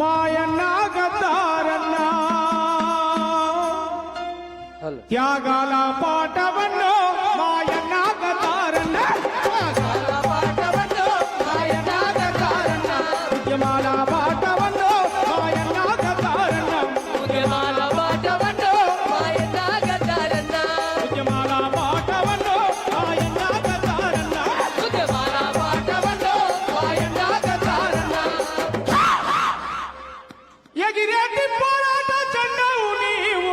మాయన్న గద్దారన్న త్యాగాల పాటవన్నో మాయన్న గద్దారన్న ఉద్యమాల పాటవన్నో మాయన్న గద్దారన్న ఉద్యమాల పాటవన్నో మాయన్న గద్దారన్న ఉద్యమాల పాటవన్నో మాయన్న గద్దారన్న ఉద్యమాల పాటవన్నో మాయన్న గద్దారన్న ఎగిరేటి పోరాట చెండవు నీవు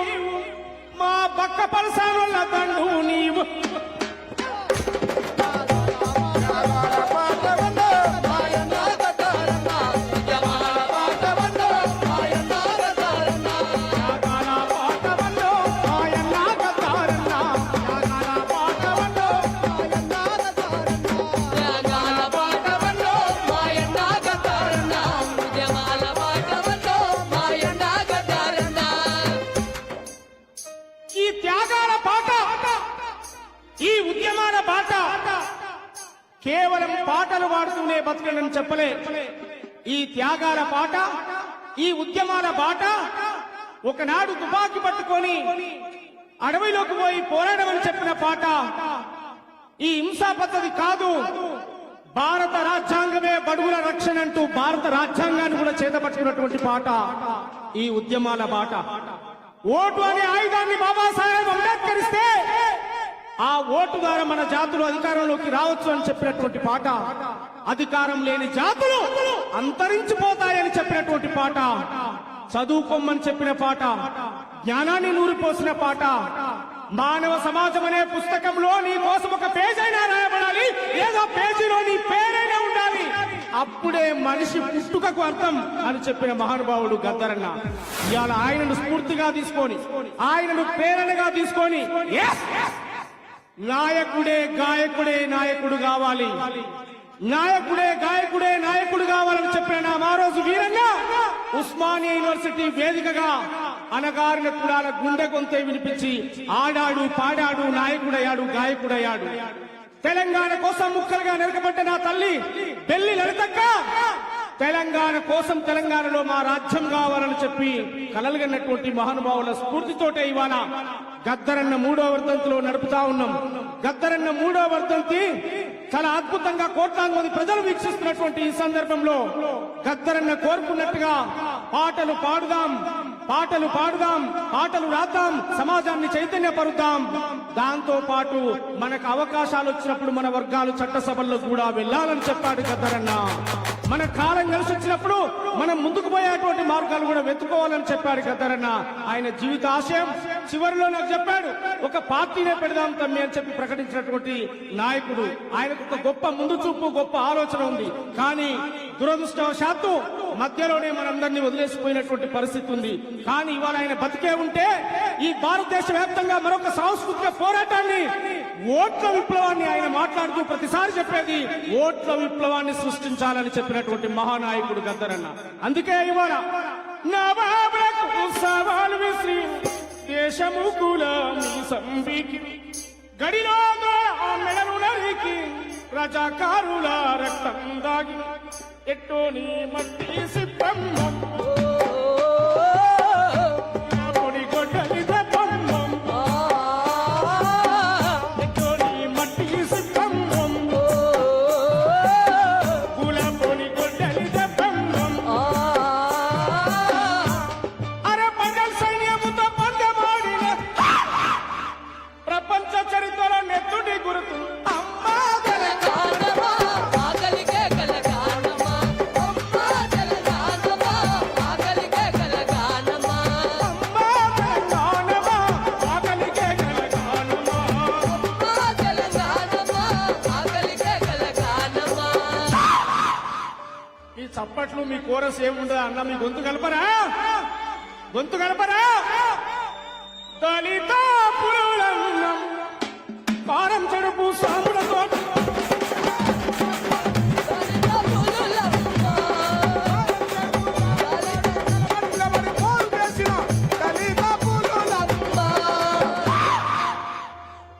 మా పక్క పలసానుల దండు నీవు కేవలం పాటలు పాడుతూనే బతకనని చెప్పలే. ఈ త్యాగాల పాట, ఈ ఉద్యమాల బాట ఒకనాడు తుపాకీ పట్టుకొని అడవిలోకి పోయి పోరాడమని చెప్పిన పాట. ఈ హింసా పద్ధతి కాదు, భారత రాజ్యాంగమే బడుగుల రక్షణ అంటూ భారత రాజ్యాంగాన్ని కూడా చేతపట్టుకున్నటువంటి పాట ఈ ఉద్యమాల బాట. ఓటు అనే ఆయుధాన్ని బాబాసాహెబ్ అంబేద్కర్ ఇస్తే ఆ ఓటు ద్వారా మన జాతులు అధికారంలోకి రావచ్చు అని చెప్పినటువంటి పాట. అధికారం లేని జాతులు అంతరించిపోతాయని చెప్పినటువంటి పాట. చదువుకోమని చెప్పిన పాట, జ్ఞానాన్ని నూరిపోసిన పాట. మానవ సమాజం అనే పుస్తకంలో నీ కోసం ఒక పేజీ అయినా రాయబడాలి, ఏదో పేజీలో నీ పేరైనా ఉండాలి, అప్పుడే మనిషి పుట్టుకకు అర్థం అని చెప్పిన మహానుభావుడు గద్దరన్న. ఇవాళ ఆయనను స్ఫూర్తిగా తీసుకొని, ఆయనను ప్రేరణగా తీసుకొని నాయకుడే గాయకుడే నాయకుడు కావాలి, నాయకుడే గాయకుడే నాయకుడు కావాలని చెప్పిన ఆ రోజు వీరంగా ఉస్మానియా యూనివర్సిటీ వేదికగా అనగారిన కులాల గుండె గొంతే వినిపించి ఆడాడు, పాడాడు, నాయకుడయ్యాడు, గాయకుడయ్యాడు. తెలంగాణ కోసం ముక్కలుగా నరకబడ్డ నా తల్లి బెల్లి లలితక్క తెలంగాణ కోసం, తెలంగాణలో మా రాజ్యం కావాలని చెప్పి కలలుగన్నటువంటి మహానుభావుల స్ఫూర్తితోటే ఇవాళ గద్దరన్న 3వ వర్ధంతిలో నడుపుతా ఉన్నాం. గద్దరన్న 3వ వర్ధంతి చాలా అద్భుతంగా కోట్లాది మంది ప్రజలు వీక్షిస్తున్నటువంటి ఈ సందర్భంలో గద్దరన్న కోరుకున్నట్టుగా పాటలు పాడుదాం, పాటలు పాడుదాం, పాటలు రాద్దాం, సమాజాన్ని చైతన్యపరుద్దాం. దాంతో పాటు మనకు అవకాశాలు వచ్చినప్పుడు మన వర్గాలు చట్టసభల్లో కూడా వెళ్లాలని చెప్పాడు గద్దరన్న. మన కాలం కలిసి వచ్చినప్పుడు మనం ముందుకు పోయేటువంటి మార్గాలు కూడా వెతుకోవాలని చెప్పాడు గద్దరన్న. ఆయన జీవిత ఆశయం చివరిలో నాకు చెప్పాడు, ఒక పార్టీనే పెడదాం తమ్మి అని చెప్పి ప్రకటించినటువంటి నాయకుడు. ఆయనకు ఒక గొప్ప ముందు చూపు, గొప్ప ఆలోచన ఉంది. కానీ దురదృష్టవశాత్తు మధ్యలోనే మనందరినీ వదిలేసిపోయినటువంటి పరిస్థితి ఉంది. కానీ ఇవాళ ఆయన బతికే ఉంటే ఈ భారతదేశ వ్యాప్తంగా మరొక సాంస్కృతిక పోరాటాన్ని, ఓట్ల విప్లవాన్ని ఆయన మాట్లాడుతూ ప్రతిసారి చెప్పేది ఓట్ల విప్లవాన్ని సృష్టించాలని చెప్పినటువంటి మహానాయకుడు గద్దరన్న. అందుకే ఇవాళ నవాబులకు సవాలు విసిరి దేశము కులాన్ని సంబికి గడిలో మెడలు నరికి రజాకారుల రక్తం దాగి ఎట్టోని మట్టి సిద్ధం చప్పట్లు మీ కోరస్ ఏముండదా అన్న? మీ గొంతు కలపరా? గొంతు కలపరా? దళిత పురులం పారం చెడుపు సాములతో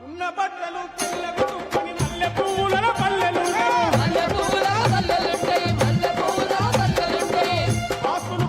ఉన్న బట్టలు తెల్లగొట్టుకొని మల్లె పువ్వుల పల్లెలు ఆస్తులు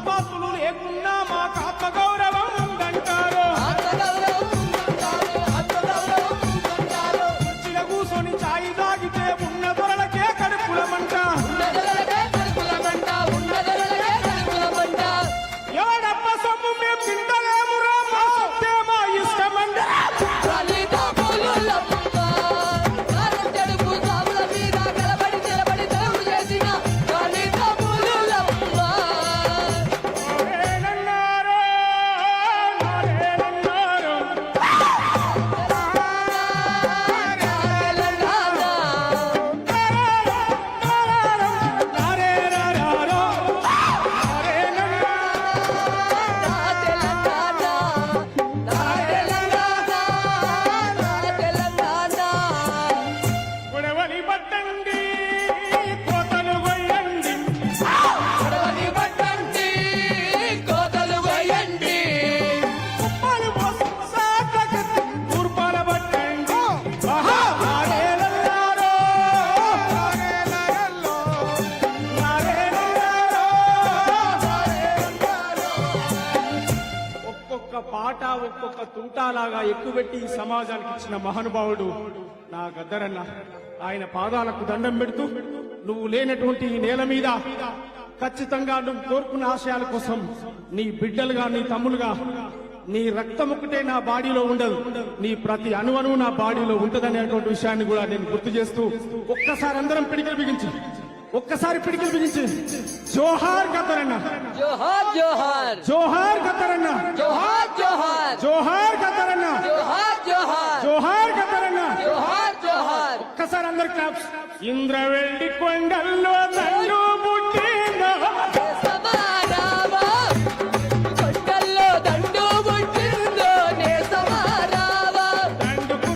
మాట ఒక్కొక్క తుంటాలాగా ఎక్కువెట్టి ఈ సమాజానికి ఇచ్చిన మహానుభావుడు నా గద్దరన్న. ఆయన పాదాలకు దండం పెడుతూ నువ్వు లేనటువంటి ఈ నేల మీద ఖచ్చితంగా నువ్వు కోరుకున్న ఆశయాల కోసం నీ బిడ్డలుగా, నీ తమ్ములుగా, నీ రక్తం ఒకటే నా బాడీలో ఉండదు, నీ ప్రతి అణువణువు నా బాడీలో ఉంటదనేటువంటి విషయాన్ని కూడా నేను గుర్తు చేస్తూ ఒక్కసారి అందరం పిడికిలు బిగించి జోహార్ గద్దరన్న, జోహార్ జోహార్ జోహార్ గద్దరన్న, జోహార్ జోహార్ జోహార్ గద్దరన్న, జోహార్ జోహార్ జోహార్ గద్దరన్న. జోహార్ జోహార్ ఒక్కసారి అందరు క్లాప్స్. ఇంద్రవెల్లి కొండల్లో దండు పుట్టిందో, సమారావా కొండల్లో దండు పుట్టిందో నే సమారావా, దండుకు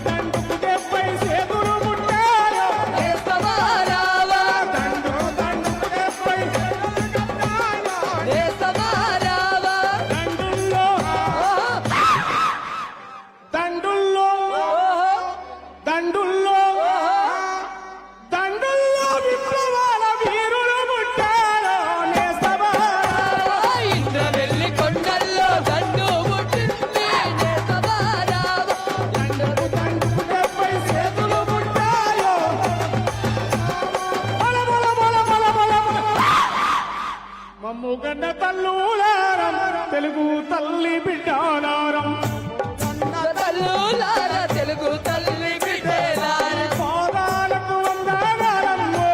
70 సేతులు పుట్టాయో, నే సమారావా, దండుకు 70 సేతులు పుట్టాయో. నే సమారావా, దండుల్లో దండుల్లో దండుల్లో దండుల్లో విప్లవాల వీరులు పుట్టారో నే సమారావా. ఇంద్రవెల్లి కొండల్లో దండు పుట్టింది నే సమారావా, దండుకు 70 సేతులు పుట్టాయో. బల బల బల బల బల బల. మమ్ముగన్న తల్లులారం, తెలుగు తల్లి బిడ్డాలారం, తల్లులారా తెలుగు తల్లి బిడ్డలారా, పాదాలకు వందనాలమ్మో,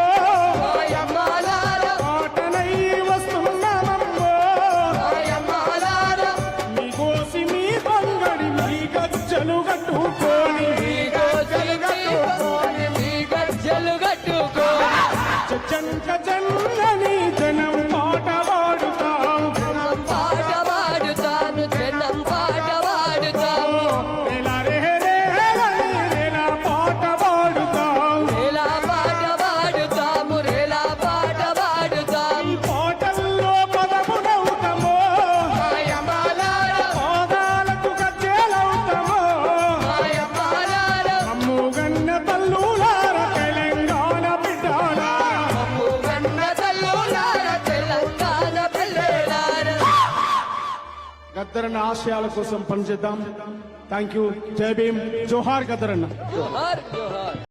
మాయమ్మలారా, పాటనై వస్తున్నామమ్మో. మాయమ్మలారా, మీ కోసి మీ బంగడి మీ గజ్జలు కట్టుకొని, మీ గోచలు కట్టుకోని, మీ గజ్జలు కట్టుకోని, చచ్చంక జన్నని జనం పాట పాడుతాం. పాట పాడుతాను, జనం పాట పాడుతాము, రేలా రే రే రేలా పాట పాడుతాం. రేలా పాట పాడుతాము, రేలా పాట పాడుతాము, పాటల్లో పదమునవుతామో, మాయమ్మలారా, పాదాలకు గజ్జెలవుతామో. మాయమ్మలారా, అమ్ముగన్న తల్లులార తెలంగాణ బిడ్డారా, అమ్ముగన్న తల్లులారా, తెలంగాణ పిల్లలారా. గద్దరన్న ఆశయాల కోసం పనిచేద్దాం. Thank you. జై భీమ్. జోహార్ గద్దరన్న. జోహార్ జోహార్.